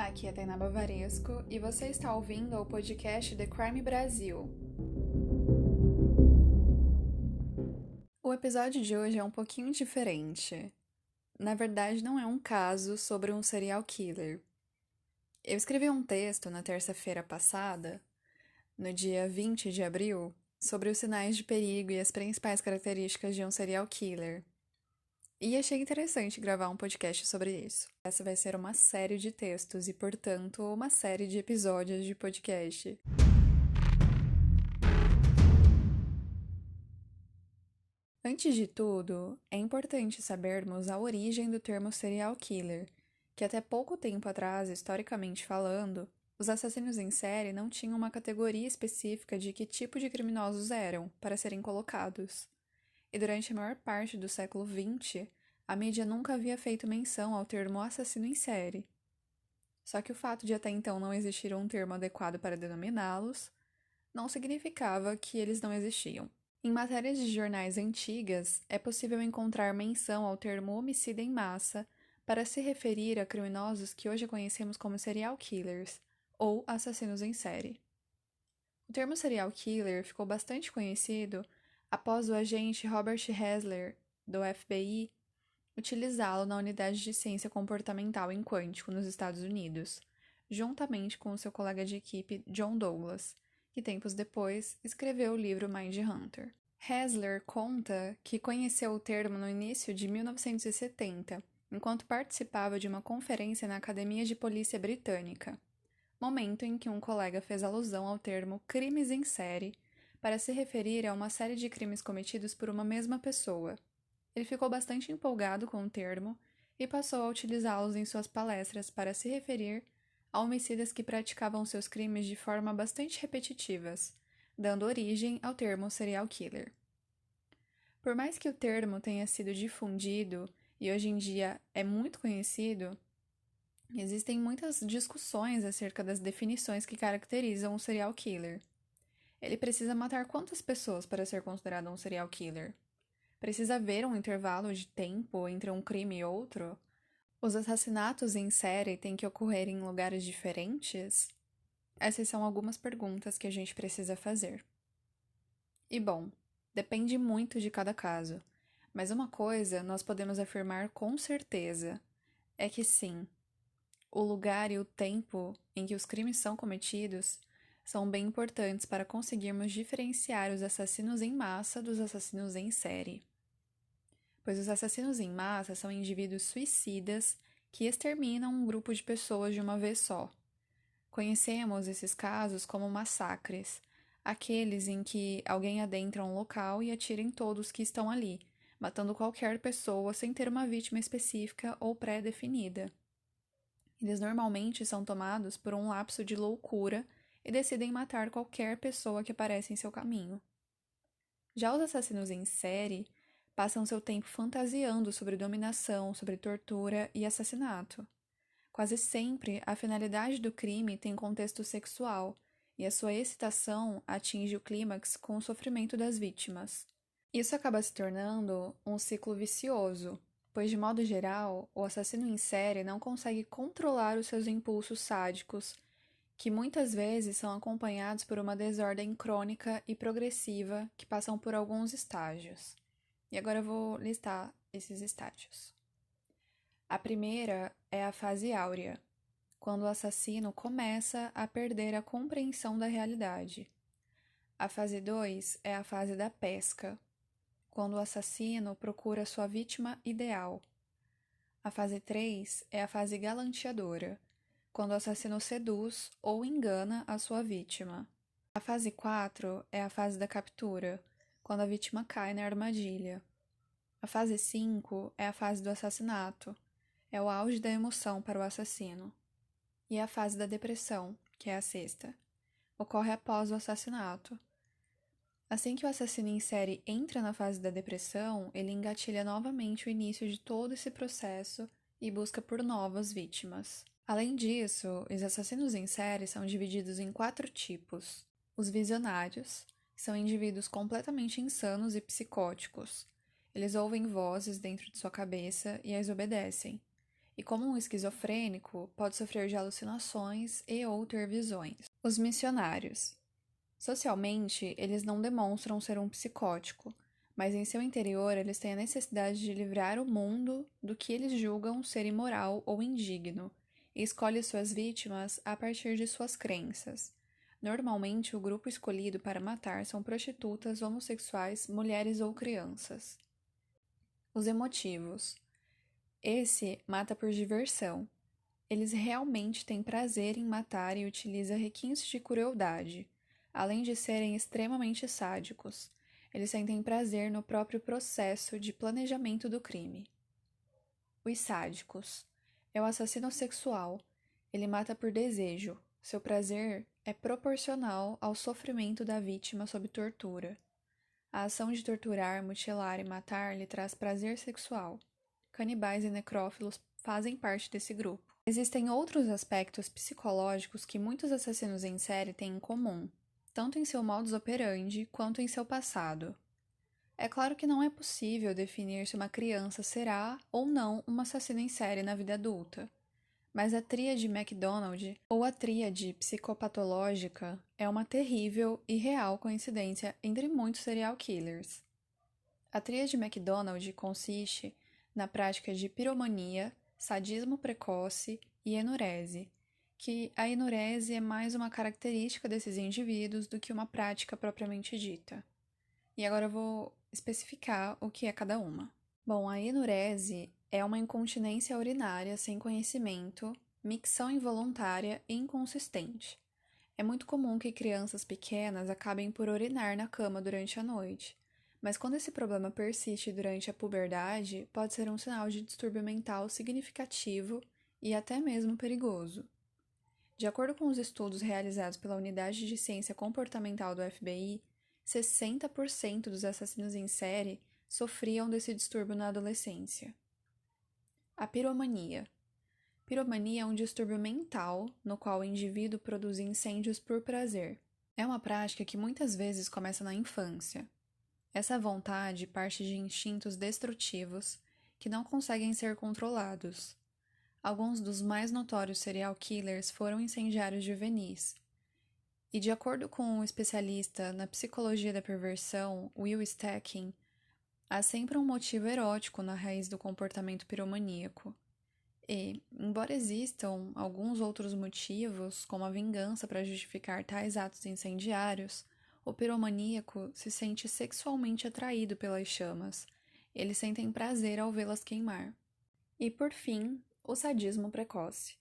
Aqui é Tainá Bavaresco e você está ouvindo o podcast The Crime Brasil. O episódio de hoje é um pouquinho diferente. Na verdade, não é um caso sobre um serial killer. Eu escrevi um texto na terça-feira passada, no dia 20 de abril, sobre os sinais de perigo e as principais características de um serial killer. E achei interessante gravar um podcast sobre isso. Essa vai ser uma série de textos e, portanto, uma série de episódios de podcast. Antes de tudo, é importante sabermos a origem do termo serial killer, que até pouco tempo atrás, historicamente falando, os assassinos em série não tinham uma categoria específica de que tipo de criminosos eram para serem colocados. E durante a maior parte do século XX, a mídia nunca havia feito menção ao termo assassino em série. Só que o fato de até então não existir um termo adequado para denominá-los, não significava que eles não existiam. Em matérias de jornais antigas, é possível encontrar menção ao termo homicida em massa para se referir a criminosos que hoje conhecemos como serial killers, ou assassinos em série. O termo serial killer ficou bastante conhecido após o agente Robert Hessler, do FBI, utilizá-lo na unidade de ciência comportamental em quântico nos Estados Unidos, juntamente com seu colega de equipe John Douglas, que tempos depois escreveu o livro Mindhunter. Hessler conta que conheceu o termo no início de 1970, enquanto participava de uma conferência na Academia de Polícia Britânica, momento em que um colega fez alusão ao termo crimes em série para se referir a uma série de crimes cometidos por uma mesma pessoa. Ele ficou bastante empolgado com o termo e passou a utilizá-los em suas palestras para se referir a homicidas que praticavam seus crimes de forma bastante repetitivas, dando origem ao termo serial killer. Por mais que o termo tenha sido difundido e hoje em dia é muito conhecido, existem muitas discussões acerca das definições que caracterizam um serial killer. Ele precisa matar quantas pessoas para ser considerado um serial killer? Precisa haver um intervalo de tempo entre um crime e outro? Os assassinatos em série têm que ocorrer em lugares diferentes? Essas são algumas perguntas que a gente precisa fazer. E bom, depende muito de cada caso, mas uma coisa nós podemos afirmar com certeza é que sim, o lugar e o tempo em que os crimes são cometidos são bem importantes para conseguirmos diferenciar os assassinos em massa dos assassinos em série. Pois os assassinos em massa são indivíduos suicidas que exterminam um grupo de pessoas de uma vez só. Conhecemos esses casos como massacres, aqueles em que alguém adentra um local e atira em todos que estão ali, matando qualquer pessoa sem ter uma vítima específica ou pré-definida. Eles normalmente são tomados por um lapso de loucura e decidem matar qualquer pessoa que aparece em seu caminho. Já os assassinos em série passam seu tempo fantasiando sobre dominação, sobre tortura e assassinato. Quase sempre, a finalidade do crime tem contexto sexual, e a sua excitação atinge o clímax com o sofrimento das vítimas. Isso acaba se tornando um ciclo vicioso, pois, de modo geral, o assassino em série não consegue controlar os seus impulsos sádicos, que muitas vezes são acompanhados por uma desordem crônica e progressiva que passam por alguns estágios. E agora eu vou listar esses estágios. A primeira é a fase áurea, quando o assassino começa a perder a compreensão da realidade. A fase 2 é a fase da pesca, quando o assassino procura sua vítima ideal. A fase 3 é a fase galanteadora, quando o assassino seduz ou engana a sua vítima. A fase 4 é a fase da captura, quando a vítima cai na armadilha. A fase 5 é a fase do assassinato, é o auge da emoção para o assassino. E a fase da depressão, que é a sexta, ocorre após o assassinato. Assim que o assassino em série entra na fase da depressão, ele engatilha novamente o início de todo esse processo e busca por novas vítimas. Além disso, os assassinos em série são divididos em 4 tipos. Os visionários, que são indivíduos completamente insanos e psicóticos. Eles ouvem vozes dentro de sua cabeça e as obedecem. e, como um esquizofrênico, pode sofrer de alucinações e ou ter visões. Os missionários. Socialmente, eles não demonstram ser um psicótico, mas em seu interior eles têm a necessidade de livrar o mundo do que eles julgam ser imoral ou indigno, e escolhe suas vítimas a partir de suas crenças. Normalmente, o grupo escolhido para matar são prostitutas, homossexuais, mulheres ou crianças. Os emotivos. Esse mata por diversão. Eles realmente têm prazer em matar e utiliza requintes de crueldade. Além de serem extremamente sádicos, eles sentem prazer no próprio processo de planejamento do crime. Os sádicos. É o assassino sexual. Ele mata por desejo. Seu prazer é proporcional ao sofrimento da vítima sob tortura. A ação de torturar, mutilar e matar lhe traz prazer sexual. Canibais e necrófilos fazem parte desse grupo. Existem outros aspectos psicológicos que muitos assassinos em série têm em comum, tanto em seu modus operandi quanto em seu passado. É claro que não é possível definir se uma criança será ou não uma assassina em série na vida adulta, mas a tríade MacDonald, ou a tríade psicopatológica, é uma terrível e real coincidência entre muitos serial killers. A tríade MacDonald consiste na prática de piromania, sadismo precoce e enurese, que a enurese é mais uma característica desses indivíduos do que uma prática propriamente dita. E agora eu vou especificar o que é cada uma. Bom, a enurese é uma incontinência urinária sem conhecimento, micção involuntária e inconsistente. É muito comum que crianças pequenas acabem por urinar na cama durante a noite, mas quando esse problema persiste durante a puberdade, pode ser um sinal de distúrbio mental significativo e até mesmo perigoso. De acordo com os estudos realizados pela Unidade de Ciência Comportamental do FBI, 60% dos assassinos em série sofriam desse distúrbio na adolescência. A piromania. Piromania é um distúrbio mental no qual o indivíduo produz incêndios por prazer. É uma prática que muitas vezes começa na infância. Essa vontade parte de instintos destrutivos que não conseguem ser controlados. Alguns dos mais notórios serial killers foram incendiários juvenis. E de acordo com um especialista na psicologia da perversão, Will Stacking, há sempre um motivo erótico na raiz do comportamento piromaníaco. E, embora existam alguns outros motivos, como a vingança para justificar tais atos incendiários, o piromaníaco se sente sexualmente atraído pelas chamas. Eles sentem prazer ao vê-las queimar. E, por fim, o sadismo precoce,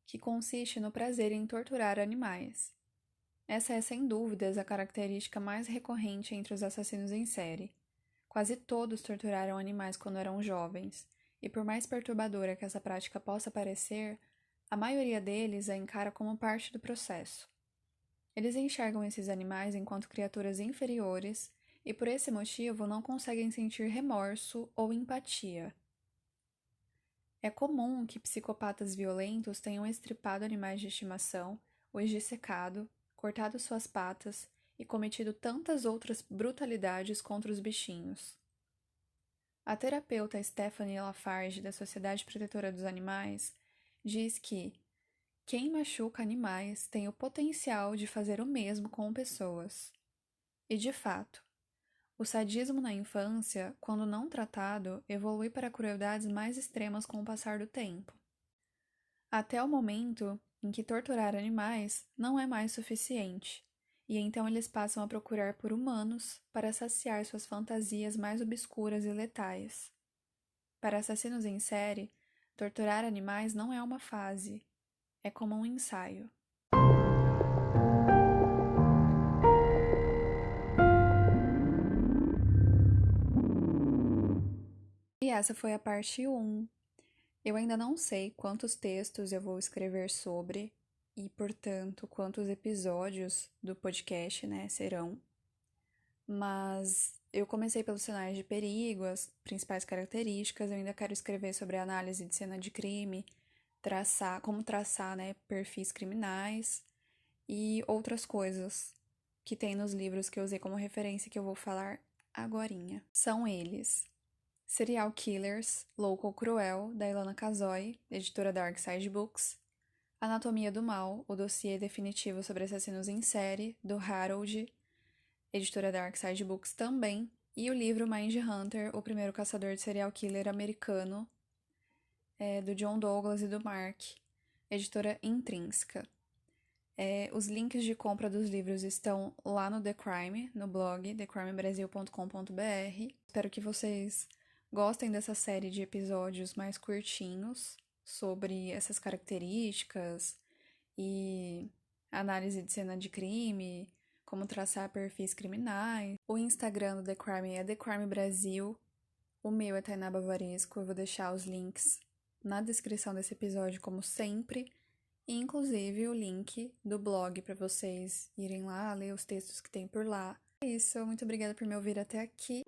que consiste no prazer em torturar animais. Essa é, sem dúvidas, a característica mais recorrente entre os assassinos em série. Quase todos torturaram animais quando eram jovens, e por mais perturbadora que essa prática possa parecer, a maioria deles a encara como parte do processo. Eles enxergam esses animais enquanto criaturas inferiores e, por esse motivo, não conseguem sentir remorso ou empatia. É comum que psicopatas violentos tenham estripado animais de estimação, os dissecado, cortado suas patas e cometido tantas outras brutalidades contra os bichinhos. A terapeuta Stephanie Lafarge, da Sociedade Protetora dos Animais, diz que quem machuca animais tem o potencial de fazer o mesmo com pessoas. E, de fato, o sadismo na infância, quando não tratado, evolui para crueldades mais extremas com o passar do tempo. Até o momento em que torturar animais não é mais suficiente, e então eles passam a procurar por humanos para saciar suas fantasias mais obscuras e letais. Para assassinos em série, torturar animais não é uma fase, é como um ensaio. E essa foi a parte 1. Eu ainda não sei quantos textos eu vou escrever sobre e, portanto, quantos episódios do podcast, serão. Mas eu comecei pelos sinais de perigo, as principais características. Eu ainda quero escrever sobre a análise de cena de crime, como traçar, perfis criminais e outras coisas que tem nos livros que eu usei como referência que eu vou falar agorinha. São eles: Serial Killers, Louco ou Cruel, da Ilana Casoy, editora Dark Side Books. Anatomia do Mal, o dossiê definitivo sobre assassinos em série, do Harold, editora Dark Side Books também. E o livro Mindhunter, o primeiro caçador de serial killer americano, do John Douglas e do Mark, editora Intrínseca. Os links de compra dos livros estão lá no The Crime, no blog thecrimebrasil.com.br. Espero que vocês gostem dessa série de episódios mais curtinhos sobre essas características e análise de cena de crime, como traçar perfis criminais. O Instagram do The Crime é The Crime Brasil. O meu é Tainá Bavaresco. Eu vou deixar os links na descrição desse episódio, como sempre. E, inclusive, o link do blog para vocês irem lá ler os textos que tem por lá. É isso, muito obrigada por me ouvir até aqui.